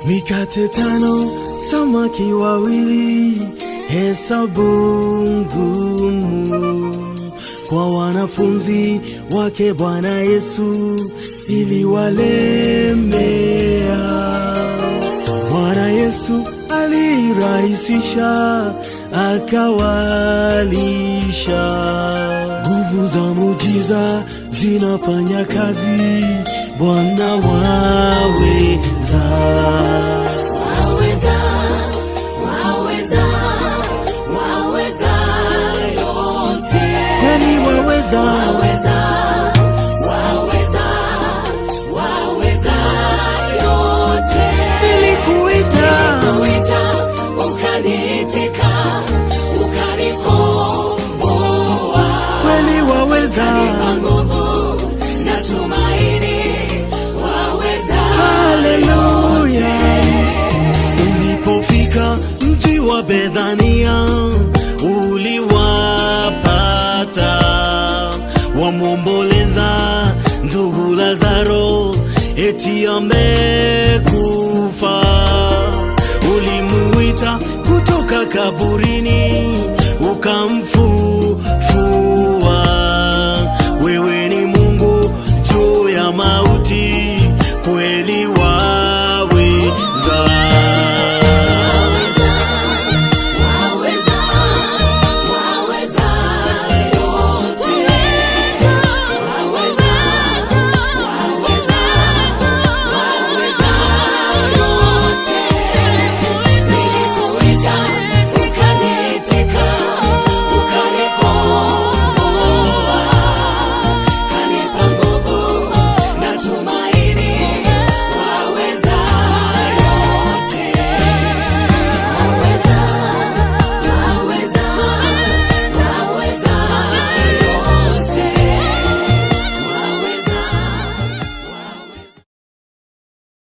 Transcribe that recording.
Mikate 5, samaki 2, hesabu ngumu kwa wanafunzi wake Bwana Yesu iliwalemea. Bwana Yesu alirahisisha, akawalisha. Nguvu za muujiza zinafanya kazi, Bwana waweza. Waweza, waweza, waweza yote. Kweli waweza. Waweza, waweza, waweza yote. Nilikuita ukaniitika, ukanikomboa. kweli waweza. Ukanipa nguvu na tumaini. Waweza Haleluya. Ulipofika mji wa Bethania, uliwapata wamwomboleza ndugu Lazaro, eti amekufa. Ulimuita kutoka kaburini, ukamfufua.